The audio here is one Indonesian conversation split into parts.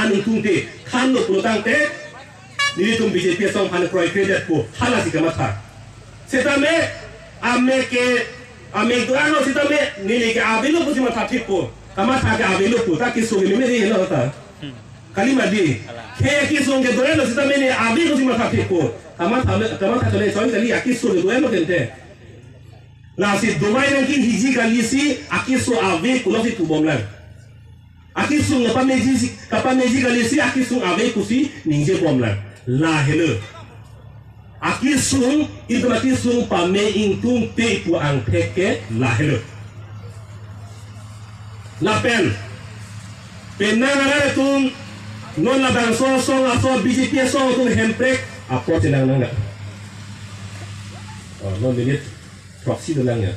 han tungte han no pulutangte nili tum BJP song han kroy credit po hala sikamata setame ame doano setame nili ke abelo pusi mata tipo kamata ke abelo pu ta kiso ni me ni no ta kalima di ke kiso ke doano setame ni abelo pusi mata tipo kamata tole soy kali akiso ni doano tente Nasi domai nangkin hiji kali si akisu ave kulosi tubomlan. Akisu kapameji kali si akisu ave kusi ninje bomlan. La hele. Akisu itu akisu pame ingtung te pu ang teke la hele. La pen. Penang tung non la bangso song aso BJP song tung hemprek apa tenang nangga. Oh non minit. Proxy dolangnya.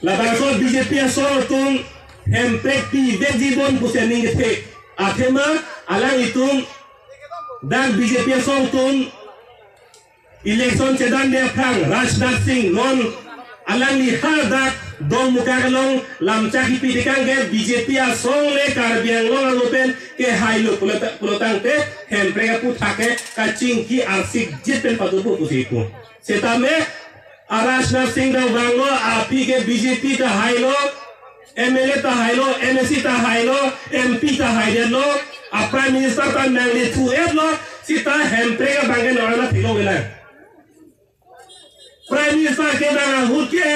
La bangso BJP asal tung hempek pi vejibon kusening gete. Akhema alang itung dan BJP asal tung election cedan dia kang Rajnath Singh non alang ni Klardak dong muka kalong lamcak hipi dikang ke BJP asal le karbiang long alupen ke hailu pulotang te hempek apu thake kacing ki arsik jipen patupu pusiku. Setame Rajnath Singh da wanglo api ke BJP ta hailo MLA ta hailo MSC ta hailo MP ta hailo Prime Minister ta nangli tu lo sita hempre ka bangen orana thilo gela Prime Minister ke banga hutke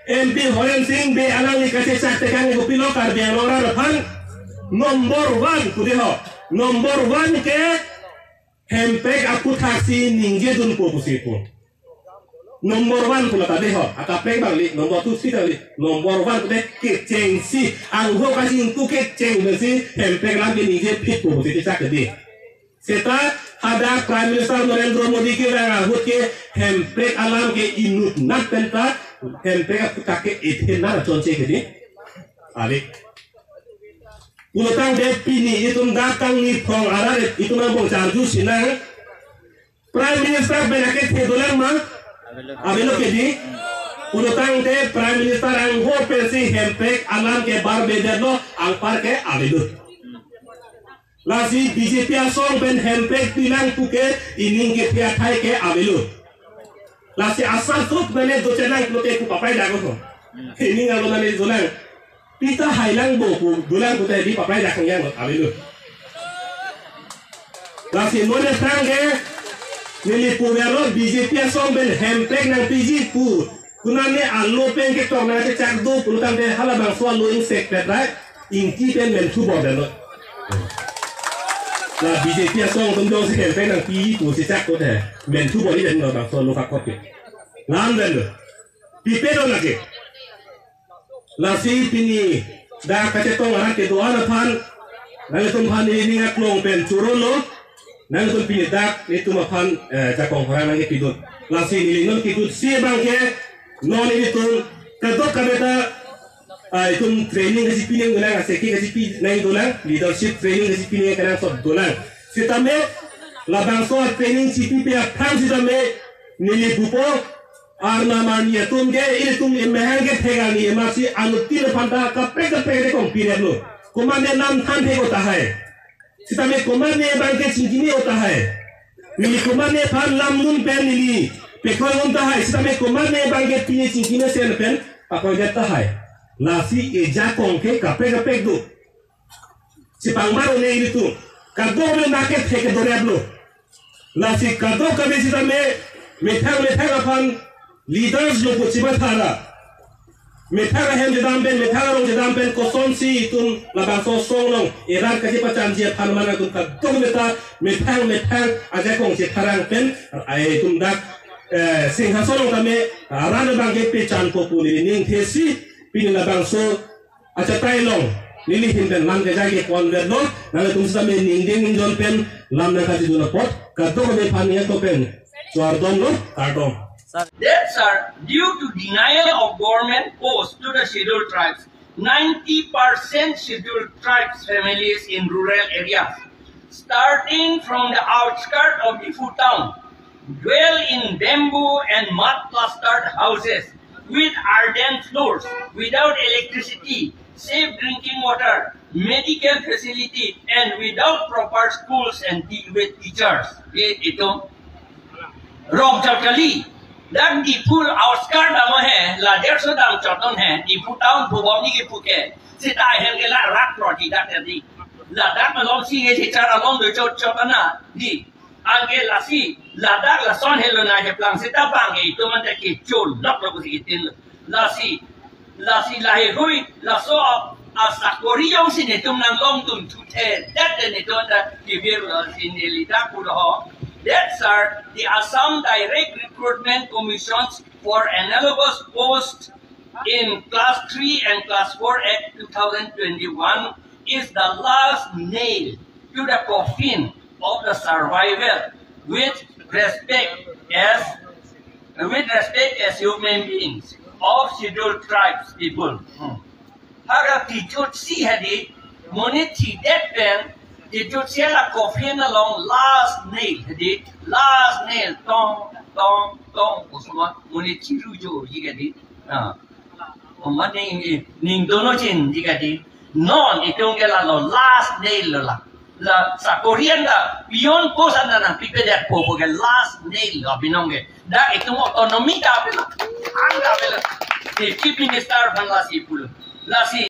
MP Horen Singh be alang ni kache Chak tekang gopilo karbiang ora rapan number 1 kudeho number 1 ke hempre aku taksi ningge dun po pusipo Nomor 1 pula tadi ho, akapeng bangli. Nomor 2 sih tadi. Nomor 1 tadi keceng si, angho kasih untuk keceng besi, hempeng lagi nih je pipu besi Chak di. Seta ada Prime Minister Narendra Modi ke bang ahut ke hempeng alam ke inut nak penta, hempeng aku kake ithena conce ke di. Alik. Ulutang depini itu datang ni prong araret itu nambong charju sinang. Prime Minister benake $3 mah. Abelo ke di ulutang te Prime Minister ang ho pensi hempek alam ke bar bedelo ang par ke abelo lasi BJP asong ben hempek pilang puke ining ke pia thai ke abelo lasi asal tot bene do chenang klote ku papai dago ho ining alo nani dolang pita hailang bo ku dolang ku te di papai dakang yang abelo lasi mone sange Nili pugero BJP asong ben hempek nang PG pu kunane allo pen ke tong na Chak do pulutan de hala bang so allo insect right Ingti pen men tu bodelo la BJP asong tung dong si hempek nang PG pu si Chak ko de men tu bodi den no bang so lo ka ko pe ngam den pipe do lagi la si pini da ka te tong ara ke do ana phan na tum phan ni ngak long pen churolo nang tun pinidak itu makan jakong orang lagi tidur langsung nilingon tidur si bangke non itu kadok kabeta itu training kasi pining ulang aseki kasi pinang ulang leadership training kasi pining kanang sot ulang sitame labang so training CP pe akhang sitame nili bupo arna mania tumge ini tum emehang ke thegani emasi anutil phanda kape de kompire lo komande nam than thego tahai Sitame komane bangke cingkini होता है नीली komane फार लामून पेन नीली पेखोल होता है sitame komane bangke pini cingkini sen pen pakai jata है lasi eja kongke kape do si pangbaru ne itu kado me nake theke doriablo lasi kado kabe sitame methang apan leaders lo kuchiba thara Methara hem jedam pen methara rong jedam pen koson si itun labang so long eran kasi pacan dia APHARMAN atun kadong methang aja kong si tharang pen ay itun dak singhason kami aran bangke pe chan populi ning thesi pin labang so aja tailong nilihin pen man Kejai ke konver no nang tum sa me ning ding jon pen lam na kasi duna pot kadong me pania to pen suardon no kardom Deaths are due to denial of government posts to the scheduled tribes. 90% scheduled tribes families in rural areas, starting from the outskirts of the food town, dwell in bamboo and mud-plastered houses with ardent floors, without electricity, safe drinking water, medical facility, and without proper schools and with teachers. Ito Rong Chakali. Dan di pool outskirt dama hai, la 150 dam Choton hai, di pool town Buboni ke puke. Sita hen ke la rak proti dak tadi. La dak malong si ke cara long do Chotana di. Angge la si la dak la son hello na je plang sita bang itu man tak ke chol lok lok si itin. La si la he hui la so asakori yong sin itum nang long tum tu te. That den itu anda kibir la sin elita pulo. That's the Assam Direct Recruitment Commissions for analogous posts in Class 3 and Class 4 Act 2021 is the last nail to the coffin of the survival with respect as human beings of scheduled tribes people. Harap dijut si hadi moneti that pen. Did you see a coffin along last nail? Did last nail? Tong. Usman munichiru jo. You get it? Ning dono chin. You get it? Non. Itong kela lo last nail la. La sa Korean la. Beyond post anda na pipe that popo ke last nail la binongge. Da itong autonomy ka pela. Anga pela. The chief minister van lasi pula. Lasi.